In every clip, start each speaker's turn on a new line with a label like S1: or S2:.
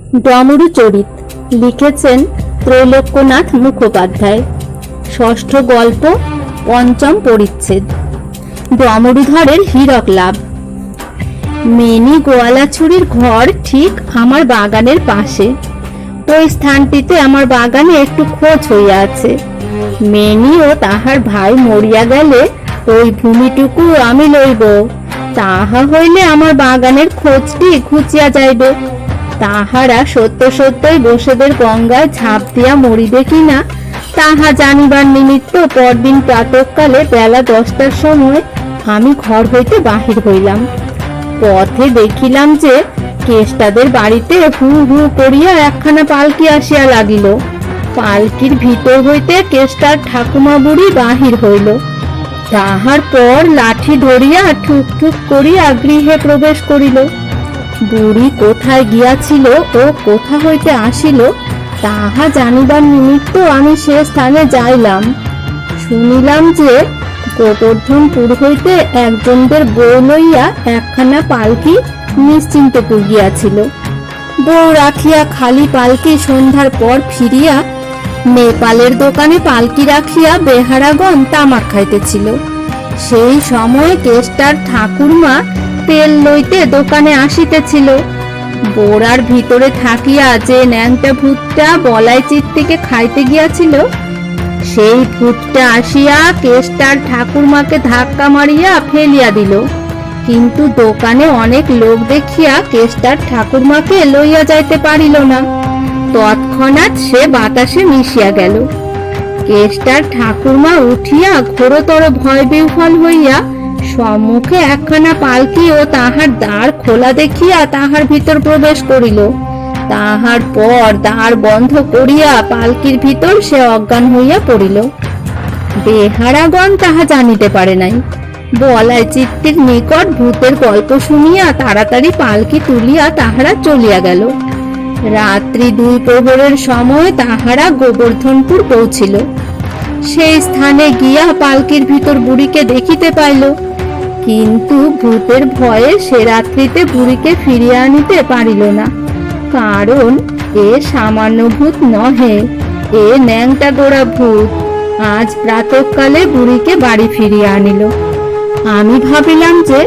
S1: ডমরু চরিত লিখেছেন ত্রৈলোক্যনাথ মুখোপাধ্যায়। ষষ্ঠ গল্প, পঞ্চম পরিচ্ছেদ। ডমরুধরের হীরক লাভ। মেনি গোয়ালাছুরির ঘর ঠিক আমার বাগানের পাশে। ওই স্থানটিতে আমার বাগানে একটু খোঁজ হইয়া আছে। মেনি ও তাহার ভাই মরিয়া গেলে ওই ভূমিটুকু আমি লইব, তাহা হইলে আমার বাগানের খোঁজটি ঘুচিয়া যাইবে। তাহারা সত্য সত্যই বসেদের গঙ্গায় ঝাঁপ দিয়া মরিবে কিনা তাহা জানিবার নিমিত্ত পরদিন প্রাতঃকালে বেলা 10টার সময় আমি ঘর হইতে বাহির হইলাম। পথে দেখিলাম যে কেষ্টাদের বাড়িতে হু হু করিয়া একখানা পালকি আসিয়া লাগিল। পালকির ভিতর হইতে কেষ্টার ঠাকুমা বুড়ি বাহির হইল। তাহার পর লাঠি ধরিয়া ঠুক ঠুক করিয়া গৃহে প্রবেশ করিল। বুড়ি কোথায় গিয়াছিল ও কোথা হইতে আসিল তাহা জানিবার নিমিত্ত আমি সে স্থানে যাইলাম। শুনিলাম যে গোবর্ধনপুর হইতে একজনদের বউ লইয়া একখানা পালকি নিশ্চিন্তপুর গিয়াছিল। বউ রাখিয়া খালি পালকি সন্ধ্যার পর ফিরিয়া নেপালের দোকানে পালকি রাখিয়া বেহারাগণ তামাক খাইতেছিল। সেই সময় কেষ্টার ঠাকুরমা তেল লইতে দোকানে আসিতেছিল। বোড়ার ভিতরে থাকিয়া যে ন্যাংটা ভূতটা বলাই চিত্তিকে খাইতে গিয়াছিল, সেই ভূতটা আসিয়া কেষ্টার ঠাকুরমাকে ধাক্কা মারিয়া ফেলিয়া দিল। কিন্তু দোকানে অনেক লোক দেখিয়া কেষ্টার ঠাকুরমাকে লইয়া যাইতে পারিল না। তৎক্ষণাৎ সে বাতাসে মিশিয়া গেল। কেষ্টার ঠাকুরমা উঠিয়া ঘোরতর ভয় বিহ্বল হইয়া সম্মুখে একখানা পালকি ও তাহার দ্বার খোলা দেখিয়া তাহার ভিতর প্রবেশ করিল। তাহার পর দ্বার বন্ধ করিয়া পালকির ভিতর সে অজ্ঞান হইয়া পড়িল। বেহারাগণ তাহা জানিতে পারে নাই। বলাই চিত্তির নিকট ভূতের গল্প শুনিয়া তাড়াতাড়ি পালকি তুলিয়া তাহারা চলিয়া গেল। রাত্রি 2 প্রহরের সময় তাহারা গোবর্ধনপুর পৌঁছিল। সেই স্থানে গিয়া পালকির ভিতর বুড়িকে দেখিতে পাইল, কিন্তু ভূতের ভয়ে সে রাত্রিতে বুড়িকে ফিরিয়ে আনিতে পারিল না। কারণ এ সামান্য ভূত নহে, এ ন্যাংটা গোড়া ভূত আজ প্রাতঃকালে বুড়িকে বাড়ি ফিরিয়ে আনিল। আমি ভাবিলাম যে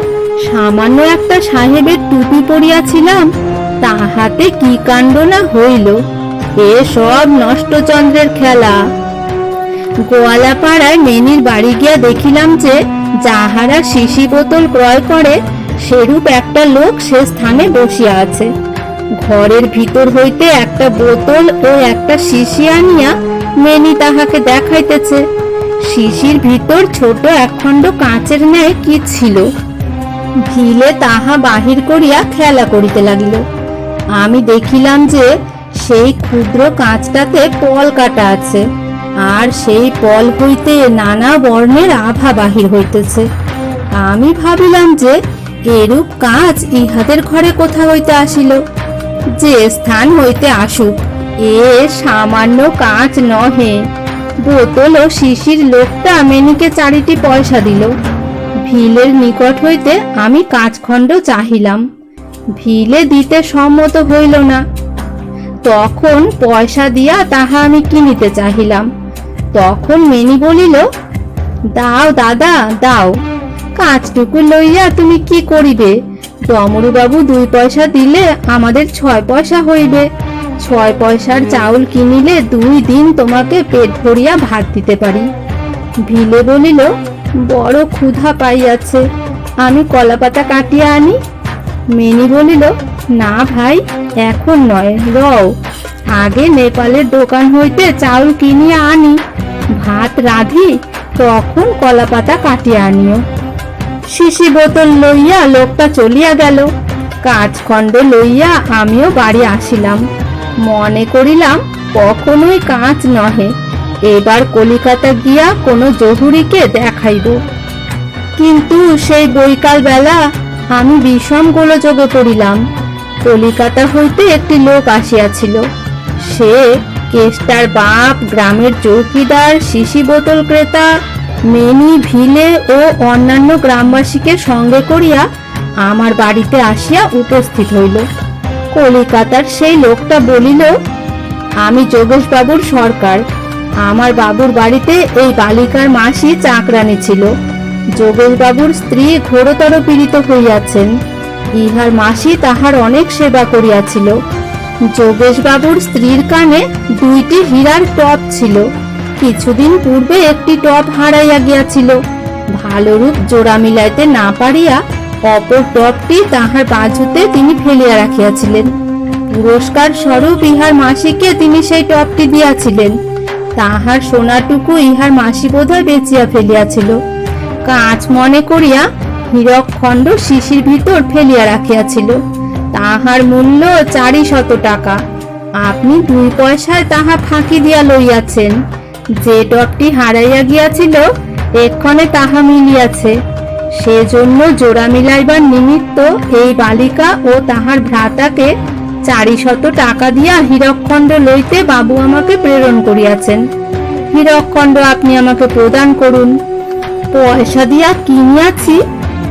S1: সামান্য একটা সাহেবের টুপি পরিয়াছিলাম, তাহাতে কি কাণ্ড না হইল। এ সব নষ্টচন্দ্রের খেলা। গোয়ালাপাড়ায় মেনির বাড়ি গিয়া দেখিলাম যে যাহারা শিশি বোতল ক্রয় করে সেরূপ একটা লোক সে স্থানে বসিয়া আছে। ঘরের ভিতর হইতে একটা বোতল ও একটা শিশি আনিয়া মেনি তাহাকে দেখাইতেছে। শিশির ভিতর ছোট একখণ্ড কাঁচের ন্যায় কি ছিল। ভিলে তাহা বাহির করিয়া খেলা করিতে লাগিল। আমি দেখিলাম যে সেই ক্ষুদ্র কাঁচটাতে পল কাটা আছে, আর সেই পল হইতে নানা বর্ণের আভা বাহির হইতেছে। আমি ভাবিলাম যে এরূপ কাঁচ ইহাদের ঘরে কোথা হইতে আসিল। যে স্থান হইতে আসুক, এ সামান্য কাঁচ নহে। বোতল ও শিশির লোকটা মেনিকে 4টি পয়সা দিল। ভিলের নিকট হইতে আমি কাঁচখণ্ড চাহিলাম, ভিলে দিতে সম্মত হইল না। তখন পয়সা দিয়া তাহা আমি কিনিতে চাহিলাম। তখন মেনি বলিল, দাও দাদা দাও, কাঁচটুকু লইয়া তুমি কি করিবে? ডমরুবাবু 2 পয়সা দিলে আমাদের 6 পয়সা হইবে। 6 পয়সার চাউল কিনিলে 2 দিন তোমাকে পেট ভরিয়া ভাত দিতে পারি। ভিলে বলিল, বড় ক্ষুধা পাইয়াছে, আমি কলাপাতা কাটিয়া আনি। মেনি বলিল, না ভাই, এখন নয়, রও, আগে নেপালের দোকান হইতে চাউল কিনিয়া আনি, ভাত রাঁধি, তখন কলাপাতা কাটিয়া আনিও। শিশি বোতল লইয়া লোকটা চলিয়া গেল। কাঁচখণ্ড লইয়া আমিও বাড়ি আসিলাম। মনে করিলাম কখনোই কাঁচ নহে, এবার কলিকাতা গিয়া কোনো জহুরিকে দেখাইব। কিন্তু সেই বৈকাল বেলা আমি বিষম গোলযোগে পড়িলাম। কলিকাতা হইতে একটি লোক আসিয়াছিল। সে কেষ্টার বাপ, গ্রামের চৌকিদার, শিশি বোতল ক্রেতা, মেনি, ভিলে ও অন্যান্য গ্রামবাসীকে সঙ্গে করিয়া আমার বাড়িতে আসিয়া উপস্থিত হইল। কলিকাতার সেই লোকটা বলিল, আমি যোগেশ বাবুর সরকার। আমার বাবুর বাড়িতে এই বালিকার মাসি চাকরানী ছিল। যোগেশ বাবুর স্ত্রী ঘোরতর পীড়িত হইয়াছেন। ইহার মাসি তাহার অনেক সেবা করিয়াছিল। যোগেশ বাবুর স্ত্রীর কানে 2টি হীরার টপ ছিল। কিছুদিন পূর্বে একটি টপ হারাইয়া গিয়াছিল। ভালো রূপ জোড়া মিলাইতে না পারিয়া অপর টপটি তাহার বাজুতে তিনি ফেলিয়া রাখিয়াছিলেন। পুরস্কার স্বরূপ ইহার মাসিকে তিনি সেই টপটি দিয়াছিলেন। তাহার সোনাটুকু ইহার মাসি বোধহয় বেচিয়া ফেলিয়াছিল। কাঁচ মনে করিয়া হীরক খণ্ড শিশির ভিতর ফেলিয়া রাখিয়াছিল। তাহার মূল্য 400 টাকা। আপনি 2 পয়সায় তাহা ফাঁকি দিয়া লইয়াছেন। যে টপটি হারাইয়া গিয়াছিল এক্ষণে তাহা মিলিয়াছে। সেজন্য জোড়া মিলাইবার নিমিত্ত এই বালিকা ও তাহার ভ্রাতাকে 400 টাকা দিয়া হীরকখণ্ড লইতে বাবু আমাকে প্রেরণ করিয়াছেন। হীরকখণ্ড আপনি আমাকে প্রদান করুন। পয়সা দিয়া কিনিয়াছি,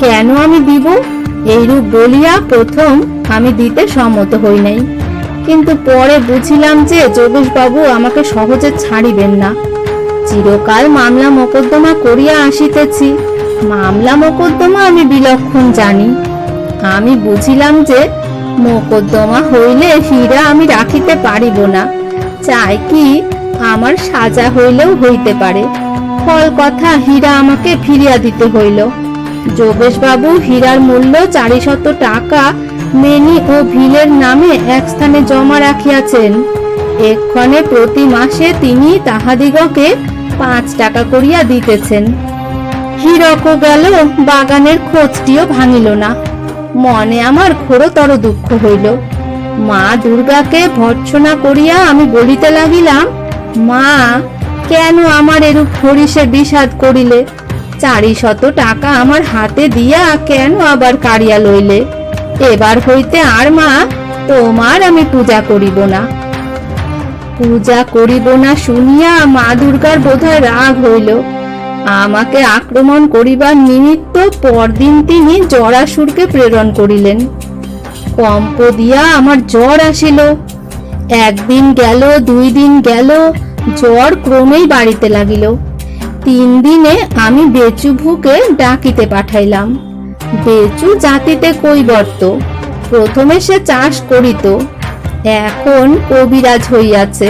S1: কেন আমি দিব? এইরূপ বলিয়া প্রথম আমি দিতে সম্মত হই নাই, কিন্তু পরে বুঝিলাম যে যোগেশ বাবু আমাকে সহজে ছাড়িবেন না। চিরকাল মামলা মোকদ্দমা করিয়া আসিতেছি। মামলা মোকদ্দমা আমি বিলক্ষণ জানি। আমি বুঝিলাম যে মোকদ্দমা হইলে হীরা আমি রাখিতে পারিব না। চাই কি আমার সাজা হইলেও হইতে পারে। ফল কথা হীরা আমাকে ফিরিয়া দিতে হইল। যোগেশ বাবু হীরার মূল্য 400 টাকা মেনি ও ভিলের নামে এক স্থানে জমা রাখিয়াছেন। এক্ষণে প্রতি মাসে তিনি তাহাদিগকে 5 টাকা করিয়া দিতেছেন। হীরকও গেল, বাগানের খোঁজটিও ভাঙিল না। মনে আমার ঘোরতর দুঃখ হইল। মা দুর্গাকে ভর্ৎসনা করিয়া আমি বলিতে লাগিলাম, মা, কেন আমার এরূপ হরিষে বিষাদ করিলে? 400 টাকা আমার হাতে দিয়া কেন আবার কাড়িয়া লইলে? এবার হইতে আর মা তোমার আমি পূজা করিব না। পূজা করিব না শুনিয়া মা দুর্গার বোধহয় রাগ হইল। আমাকে আক্রমণ করিবার নিমিত্ত পরদিন তিনি জরাসুরকে প্রেরণ করিলেন। কম্প দিয়া আমার জ্বর আসিল। 1 দিন গেল, 2 দিন গেল, জ্বর ক্রমেই বাড়িতে লাগিল। 3 দিনে আমি বেচুভুকে ডাকিতে পাঠাইলাম। বেচু জাতিতে কৈবর্ত। প্রথমে সে চাষ করিত, এখন কবিরাজ হইয়াছে।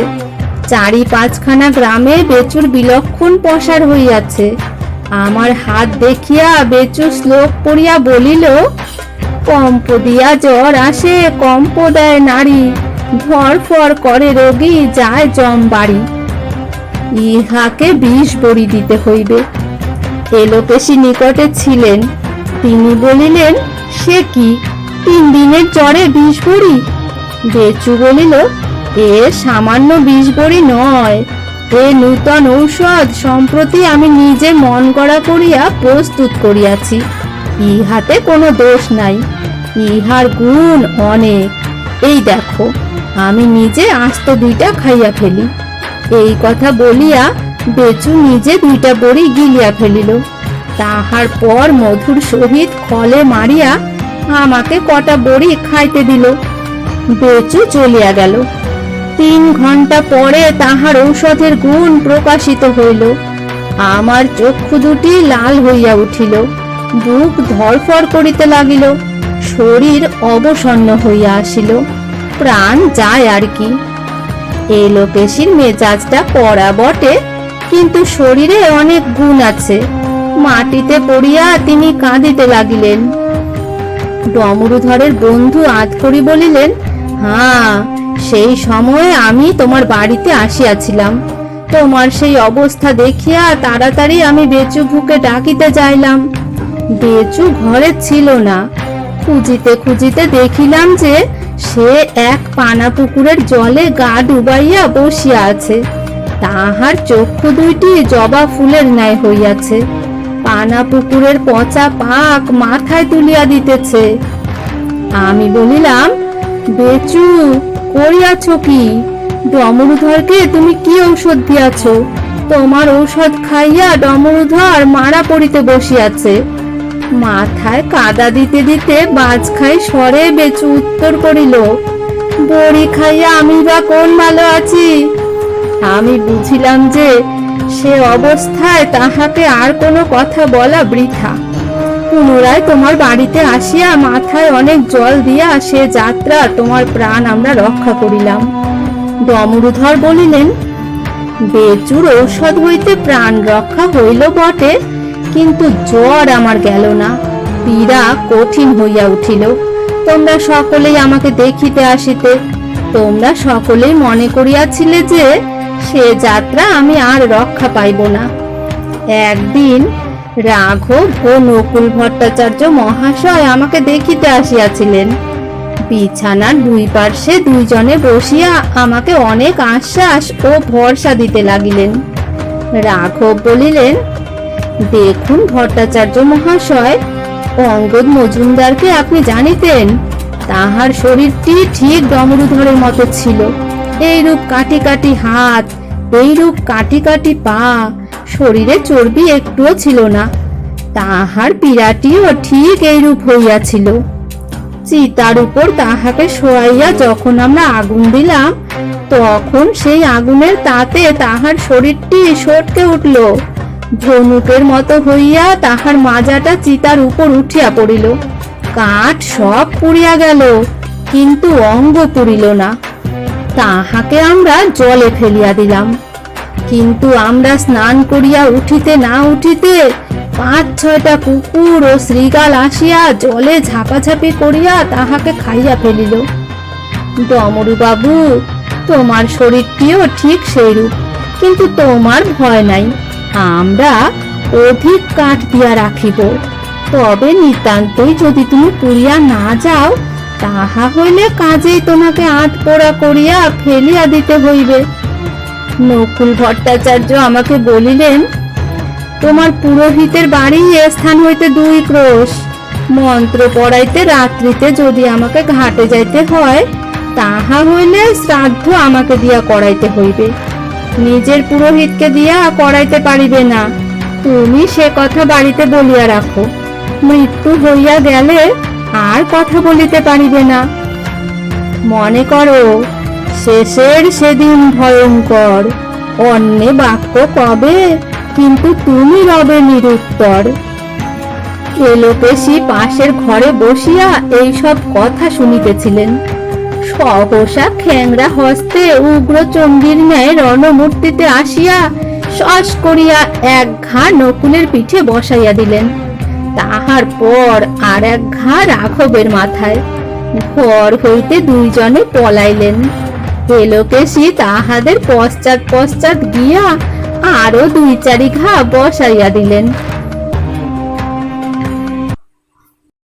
S1: 4-5খানা গ্রামে বেচুর বিলক্ষণ প্রসার হইয়াছে। আমার হাত দেখিয়া বেচু শ্লোক পড়িয়া বলিল, কম্প দিয়া জ্বর আসে, কম্প দেয় নারী, ধরফর করে রোগী, যায় জম বাড়ি। ইহাকে 20 বড়ি দিতে হইবে। এলোকেশী নিকটে ছিলেন, তিনি বলিলেন, সে কি 3 দিনের জ্বরে 20 বড়ি? বেচু বলিল, এ সামান্য 20 বড়ি নয়, এ নূতন ঔষধ সম্প্রতি আমি নিজে মন গড়া করিয়া প্রস্তুত করিয়াছি। ইহাতে কোনো দোষ নাই, ইহার গুণ অনেক। এই দেখো, আমি নিজে আস্ত 2টা খাইয়া ফেলি। এই কথা বলিয়া বেচু নিজে 2টা বড়ি গিলিয়া ফেলিল। তাহার পর মধুর সহিত খলে মারিয়া আমাকে কটা বড়ি খাইতে দিল। বেচু চলিয়া গেল। 3 ঘন্টা পরে তাহার ঔষধের গুণ প্রকাশিত হইল। আমার চক্ষু দুটি লাল হইয়া উঠিল, বুক ধরফর করিতে লাগিল, শরীর অবসন্ন হইয়া আসিল, প্রাণ যায় আর কি। এলোকেশীর মেজাজটা কড়া বটে, কিন্তু শরীরে অনেক গুণ আছে। মাটিতে পড়িয়া তিনি কাঁদিতে লাগিলেন। ডমরুধরের বন্ধু আধকরি বলিলেন, হ্যাঁ, সেই সময়ে আমি তোমার বাড়িতে আসিয়াছিলাম। তোমার সেই অবস্থা দেখিয়া তাড়াতাড়ি আমি বেচুভুকে ডাকিতে যাইলাম। বেচু ঘরে ছিল না। খুঁজিতে খুঁজিতে দেখিলাম যে সে এক পানা পুকুরের জলে গা ডুবাইয়া বসিয়া আছে। তাহার চক্ষু 2টি জবা ফুলের ন্যায় হইয়াছে। পানা পুকুরের পচা পাক মাথায় তুলিয়া দিতেছে। আমি বলিলাম, বেচু, করিয়াছ কি? ডমরুধরকে তুমি কি ঔষধ দিয়াছ? তোমার ঔষধ খাইয়া ডমরুধর মারা পড়িতে বসিয়াছে। মাথায় কাদা দিতে দিতে বাজ খাই স্বরে বেচু উত্তর করিল, বড়ি খাইয়া আমি বা কোন ভালো আছি। আমি বুঝিলাম যে সে অবস্থায় তাহাকে আর কোনো কথা বলা বৃথা। পুনরায় তোমার বাড়িতে আসিয়া মাথায় অনেক জল দিয়া সে যাত্রা তোমার প্রাণ আমরা রক্ষা করিলাম। ডমরুধর বলিলেন, বেচুর ঔষধ হইতে প্রাণ রক্ষা হইল বটে, কিন্তু জ্বর আমার গেল না, পীড়া কঠিন হইয়া উঠিল। তোমরা সকলেই আমাকে দেখিতে আসিতে, তোমরা সকলেই মনে করিয়াছিলে যে সে যাত্রা আমি আর রক্ষা পাইব না। একদিন রাঘব ও নকুল ভট্টাচার্য মহাশয় আমাকে দেখিতে আসিয়াছিলেন। বিছানার দুই পার্শ্বে দুইজনে বসিয়া আমাকে অনেক আশ্বাস ও ভরসা দিতে লাগিলেন। রাঘব বলিলেন, দেখুন ভট্টাচার্য মহাশয়, অঙ্গদ মজুমদারকে আপনি জানিতেন? তাহার শরীরটি ঠিক ডমরুধরের মতো ছিল। এইরূপ কাটি কাটি হাত, এইরূপ কাটি কাটি পা, শরীরে চর্বি একটুও ছিল না। তাহার পীড়াটিও ঠিক এইরূপ হইয়াছিল। চিতার উপর তাহাকে শোয়াইয়া যখন আমরা আগুন দিলাম, তখন সেই আগুনের তাতে তাহার শরীরটি সটকে উঠল। ধনুকের মতো হইয়া তাহার মাজাটা চিতার উপর উঠিয়া পড়িল। কাঠ সব পুড়িয়া গেল, কিন্তু অঙ্গ পুড়িল না। তাহাকে আমরা জলে ফেলিয়া দিলাম, কিন্তু আমরা স্নান করিয়া উঠিতে না উঠিতে ৫-৬টা কুকুর ও শ্রীগাল আসিয়া জলে ঝাপাঝাপি করিয়া তাহাকে খাইয়া ফেলিল। ডমরু বাবু, তোমার শরীরটিও ঠিক সেইরূপ, কিন্তু তোমার ভয় নাই। আমরা অধিক কাঠ দিয়া রাখিব, তবে নিতান্তই যদি তুমি পুড়িয়া না যাও, তাহা হইলে কাজেই তোমাকে আধপোড়া করিয়া ফেলিয়া দিতে হইবে। নকুল ভট্টাচার্য আমাকে বলিলেন, তোমার পুরোহিতের বাড়ি এ স্থান হইতে 2 ক্রোশ। মন্ত্র পড়াইতে রাত্রিতে যদি আমাকে ঘাটে যাইতে হয়, তাহা হইলে শ্রাদ্ধ আমাকে দিয়া করাইতে হইবে, নিজের পুরোহিতকে দিয়া করাইতে পারিবে না। তুমি সে কথা বাড়িতে বলিয়া রাখো, মৃত্যু হইয়া গেলে আর কথা বলিতে পারিবে না। মনে করো, শেষের সেদিন ভয়ঙ্কর, অন্যে বাক্য কবে, কিন্তু তুমি রবে নিরুত্তর। এলোপেশী পাশের ঘরে বসিয়া এইসব কথা শুনিতেছিলেন। সহসা খ্যাংরা হস্তে উগ্র চণ্ডীর ন্যায় রণমূর্তিতে আসিয়া শস করিয়া এক ঘা নকুলের পিঠে বসাইয়া দিলেন। তাহার পর আর এক ঘা রাঘবের মাথায়। ঘর হইতে দুইজনে পলাইলেন। এলোকেশী তাহাদের পশ্চাৎ পশ্চাৎ গিয়া আরো 2-4 ঘা বসাইয়া দিলেন।